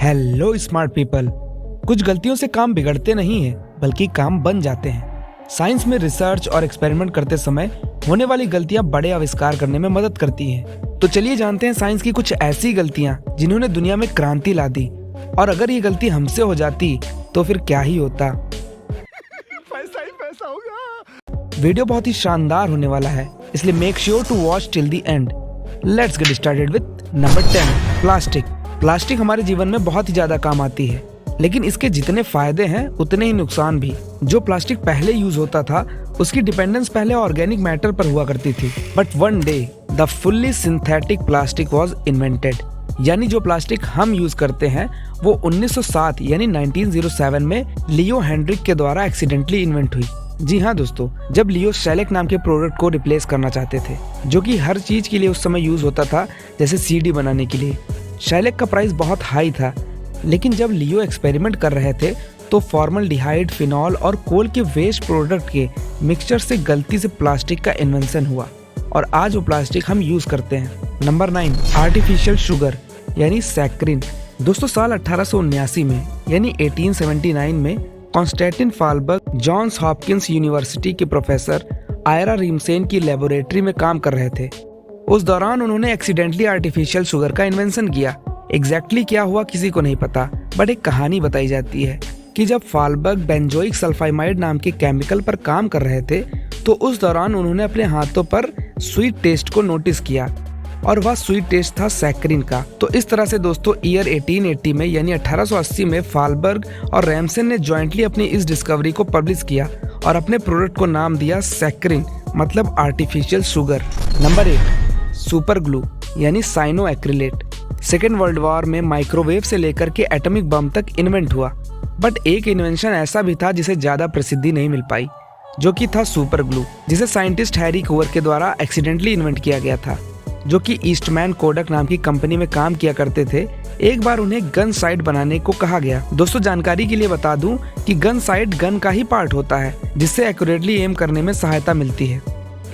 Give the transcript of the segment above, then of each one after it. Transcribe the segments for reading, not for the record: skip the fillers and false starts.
Hello smart people. कुछ गलतियों से काम बिगड़ते नहीं है बल्कि काम बन जाते हैं। साइंस में रिसर्च और एक्सपेरिमेंट करते समय होने वाली गलतियां बड़े आविष्कार करने में मदद करती हैं। तो चलिए जानते हैं साइंस की कुछ ऐसी गलतियां जिन्होंने दुनिया में क्रांति ला दी, और अगर ये गलती हमसे हो जाती तो फिर क्या ही होता। पैसा ही पैसा होगा। वीडियो बहुत ही शानदार होने वाला है, इसलिए make sure to watch till the end. Let's get started with number 10, plastic. Plastic हमारे जीवन में बहुत ही ज्यादा काम आती है, लेकिन इसके जितने फायदे हैं उतने ही नुकसान भी। जो प्लास्टिक पहले यूज होता था उसकी डिपेंडेंस पहले ऑर्गेनिक मैटर पर हुआ करती थी, but one day the fully synthetic plastic was invented. यानी जो प्लास्टिक हम यूज करते हैं वो 1907 यानी 1907 में लियो हेनरिक के द्वारा एक्सीडेंटली इन्वेंट हुई। जी हाँ दोस्तों, जब लियो शेलेक नाम के प्रोडक्ट को रिप्लेस करना चाहते थे, जो कि हर चीज के लिए उस समय यूज होता था, जैसे सीडी बनाने के लिए। शेलेक का प्राइस बहुत हाई था, लेकिन जब लियो एक्सपेरिमेंट कर रहे थे तो फॉर्मल्डिहाइड, फिनॉल और कोल के वेस्ट प्रोडक्ट के मिक्सचर से गलती से प्लास्टिक का इन्वेंशन हुआ, और आज वो प्लास्टिक हम यूज करते हैं। नंबर 9, आर्टिफिशियल शुगर यानी सैक्रिन। दोस्तों साल 1879 में यानी 1879 में कॉन्स्टेंटिन फालबर्ग जॉन्स हॉपकिंस यूनिवर्सिटी के प्रोफेसर आयरा रिमसेन की लेबोरेटरी में काम कर रहे थे। उस दौरान उन्होंने एक्सीडेंटली आर्टिफिशियल शुगर का इन्वेंशन किया। एग्जैक्टली क्या हुआ किसी को नहीं पता, बट एक कहानी बताई जाती है कि जब फालबर्ग बेंजोइक सल्फामाइड नाम के केमिकल पर काम कर रहे थे तो उस दौरान उन्होंने अपने हाथों पर स्वीट टेस्ट को नोटिस किया, और वह स्वीट टेस्ट था सैक्रिन का। तो इस तरह से दोस्तों ईयर 1880 में यानी 1880 में फालबर्ग और रैमसन ने जॉइंटली अपनी इस डिस्कवरी को पब्लिश किया और अपने प्रोडक्ट को नाम दिया सैक्रिन, मतलब artificial sugar. Number 8, super glue यानी cyanoacrylate. Second world war में माइक्रोवेव से लेकर के एटॉमिक बम तक इन्वेंट हुआ, बट एक इन्वेंशन ऐसा भी था जिसे ज्यादा प्रसिद्धि नहीं मिल पाई, जो कि था सुपर ग्लू, जिसे साइंटिस्ट हैरी कूवर के द्वारा एक्सीडेंटली इन्वेंट किया गया था, जो कि ईस्टमैन कोडक नाम की कंपनी में काम किया करते थे। एक बार उन्हें गन साइट बनाने को कहा गया। दोस्तों जानकारी के लिए बता दूं कि गन साइट गन का ही पार्ट होता है, जिससे एक्यूरेटली एम करने में सहायता मिलती है।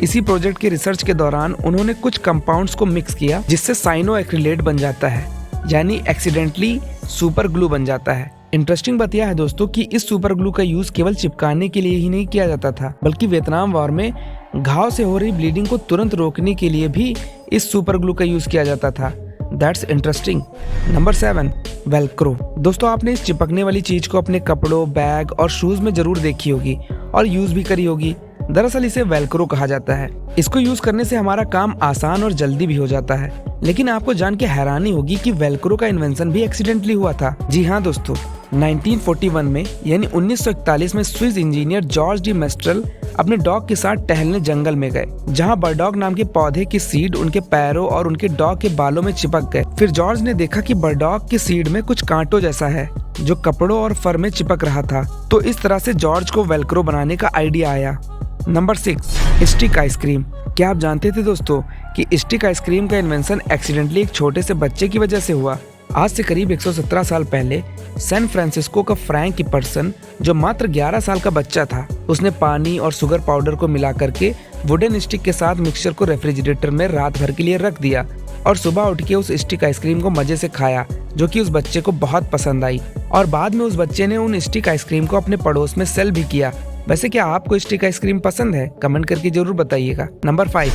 इसी प्रोजेक्ट के रिसर्च के दौरान उन्होंने कुछ कंपाउंड्स को मिक्स किया, जिससे साइनो एक्रिलेट बन जाता है, यानी एक्सीडेंटली सुपर ग्लू बन जाता है। इंटरेस्टिंग बात यह है दोस्तों कि इस सुपर ग्लू का यूज केवल चिपकाने के लिए ही नहीं किया जाता था, बल्कि वियतनाम वॉर में घाव से हो रही ब्लीडिंग को तुरंत रोकने के लिए भी इस सुपर ग्लू का यूज किया जाता था। That's interesting. Number 7, Velcro. दोस्तों आपने इस चिपकने वाली चीज को अपने कपड़ों, बैग और शूज में जरूर देखी होगी और यूज भी करी होगी। दरअसल इसे वेलक्रो कहा जाता है। इसको यूज करने से हमारा काम आसान और जल्दी भी हो जाता है। लेकिन आपको जान के हैरानी होगी कि वेलक्रो का इन्वेंशन भी एक्सीडेंटली हुआ था। जी हाँ दोस्तों, 1941 में यानी 1941 में Swiss engineer George D menstrual अपने डॉग के साथ टहलने जंगल में गए, जहाँ बर्डॉग नाम के पौधे की सीड उनके पैरों और उनके डॉग के बालों में चिपक गए। फिर जॉर्ज ने देखा कि बर्डॉग की सीड में कुछ कांटों जैसा है जो कपड़ों और फर में चिपक रहा था। तो इस तरह से जॉर्ज को वेलक्रो बनाने का आइडिया आया। Number 6, stick ice cream. क्या आप जानते थे दोस्तों कि स्टिक आइसक्रीम का इन्वेंशन एक्सीडेंटली एक छोटे से बच्चे की वजह से हुआ? आज से करीब 117 साल पहले सैन फ्रांसिस्को का फ्रैंक किपर्सन, जो मात्र 11 साल का बच्चा था, उसने पानी और शुगर पाउडर को मिला करके वुडन स्टिक के साथ मिक्सचर को रेफ्रिजरेटर में रात भर के लिए रख दिया और सुबह उठ के उस स्टिक आइसक्रीम को मजे से खाया, जो कि उस बच्चे को बहुत पसंद आई। और बाद में उस बच्चे ने उन स्टिक आइसक्रीम को अपने पड़ोस में सेल भी किया। वैसे क्या आपको स्टिक आइसक्रीम पसंद है? कमेंट करके जरूर बताइएगा। Number 5,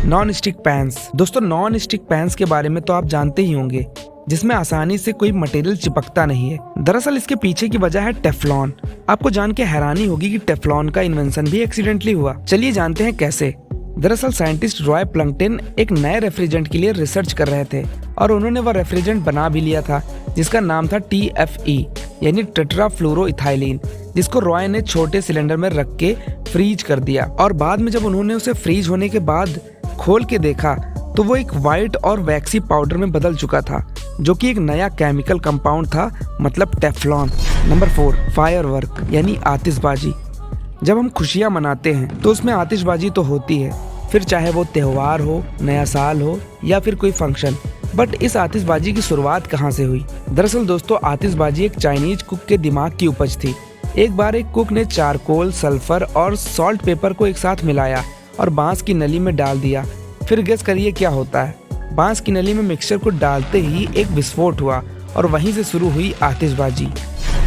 non stick pans. दोस्तों नॉन स्टिक पैंस के बारे में तो आप जानते ही होंगे, जिसमें आसानी से कोई मटेरियल चिपकता नहीं है। दरअसल इसके पीछे की वजह है टेफ्लॉन। आपको जान के हैरानी होगी कि टेफ्लॉन का इन्वेंशन भी एक्सीडेंटली हुआ। चलिए जानते हैं कैसे। दरअसल साइंटिस्ट रॉय प्लंकटन एक नए रेफ्रिजरेंट के लिए रिसर्च कर रहे थे, और उन्होंने वह रेफ्रिजरेंट बना भी लिया था, जिसका नाम था TFE यानी टेट्राफ्लोरोइथाइलीन, जिसको रॉय ने छोटे सिलेंडर में रख के फ्रीज कर दिया। और बाद में जब उन्होंने उसे फ्रीज होने के बाद खोल के देखा तो वो एक व्हाइट और वैक्सी पाउडर में बदल चुका था, जो कि एक नया केमिकल कंपाउंड था, मतलब टेफ्लॉन। नंबर 4, फायरवर्क यानी आतिशबाजी। जब हम खुशियां मनाते हैं तो उसमें आतिशबाजी तो होती है, फिर चाहे वो त्योहार हो, नया साल हो या फिर कोई फंक्शन। बट इस आतिशबाजी की शुरुआत कहाँ से हुई? दरअसल दोस्तों आतिशबाजी एक चाइनीज कुक के दिमाग की उपज थी। एक बार एक कुक ने चारकोल, सल्फर और सॉल्ट पेपर को एक साथ मिलाया और बांस की नली में डाल दिया। फिर गेस करिए क्या होता है? बांस की नली में मिक्सचर को डालते ही एक विस्फोट हुआ और वहीं से शुरू हुई आतिशबाजी।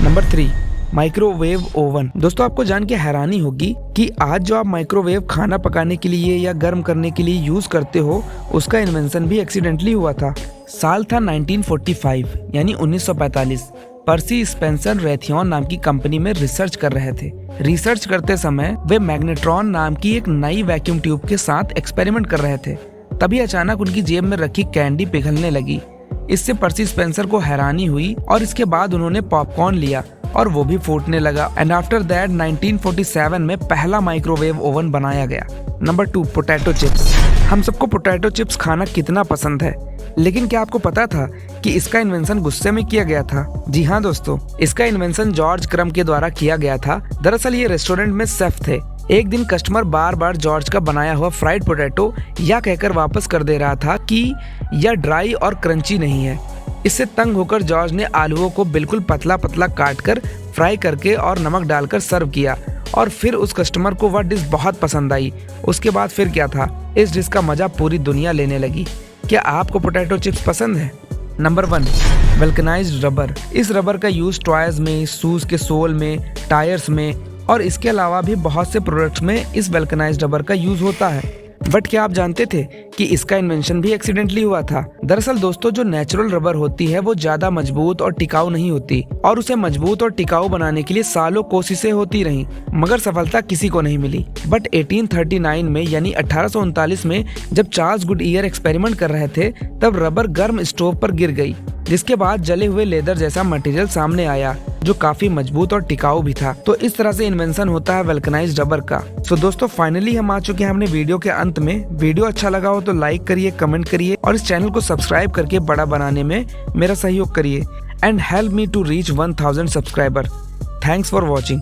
Number 3, microwave oven. दोस्तों आपको जान के हैरानी होगी कि आज जो आप माइक्रोवेव खाना पकाने के लिए या गर्म करने के लिए यूज करते हो, उसका इन्वेंशन भी एक्सीडेंटली हुआ था। साल था 1945 यानी 1945। पर्सी स्पेंसर रेथियन नाम की कंपनी में रिसर्च कर रहे थे। रिसर्च करते समय वे मैग्नेट्रॉन नाम की एक नई वैक्यूम ट्यूब के साथ एक्सपेरिमेंट कर रहे थे। तभी अचानक उनकी जेब में रखी कैंडी पिघलने लगी। इससे पर्सी स्पेंसर को हैरानी हुई और इसके बाद उन्होंने पॉपकॉर्न लिया और वो भी फूटने लगा। एंड आफ्टर दैट 1947 में पहला माइक्रोवेव ओवन बनाया गया। Number 2, potato chips. हम सबको पोटैटो चिप्स खाना कितना पसंद है, लेकिन क्या आपको पता था कि इसका इन्वेंशन गुस्से में किया गया था? जी हाँ दोस्तों, इसका इन्वेंशन जॉर्ज क्रम के द्वारा किया गया था। दरअसल ये रेस्टोरेंट में शेफ थे। एक दिन कस्टमर बार बार जॉर्ज का बनाया हुआ फ्राइड पोटैटो यह कहकर वापस कर दे रहा था कि यह ड्राई और क्रंची नहीं है। इससे तंग होकर जॉर्ज ने आलूओं को बिल्कुल पतला पतला काट कर फ्राई करके और नमक डालकर सर्व किया और फिर उस कस्टमर को वह डिश बहुत पसंद आई। उसके बाद फिर क्या था, इस डिश का मजा पूरी दुनिया लेने लगी। क्या आपको पोटैटो चिप्स पसंद है? Number 1, vulcanised rubber. इस रबर का यूज टॉयज में, शूज के सोल में, टायर्स में और इसके अलावा भी बहुत से प्रोडक्ट्स में इस वल्कनाइज्ड रबर का यूज होता है। बट क्या आप जानते थे कि इसका इन्वेंशन भी एक्सीडेंटली हुआ था? दरअसल दोस्तों, जो नेचुरल रबर होती है वो ज्यादा मजबूत और टिकाऊ नहीं होती और उसे मजबूत और टिकाऊ बनाने के लिए सालों कोशिशें होती रहीं, मगर सफलता किसी को नहीं मिली। बट 1839 में यानी 1839 में जब चार्ल्स गुडईयर एक्सपेरिमेंट कर रहे थे, तब रबर गर्म स्टोव पर गिर गई, जिसके बाद जले हुए लेदर जैसा मटेरियल सामने आया जो काफी मजबूत और टिकाऊ भी था। तो इस तरह से इन्वेंशन होता है वल्कनाइज्ड रबर का। सो दोस्तों, फाइनली हम आ चुके हैं अपने वीडियो के अंत में। वीडियो अच्छा लगा हो तो लाइक करिए, कमेंट करिए और इस चैनल को सब्सक्राइब करके बड़ा बनाने में मेरा सहयोग करिए and help me to reach 1000 subscriber. Thanks for watching.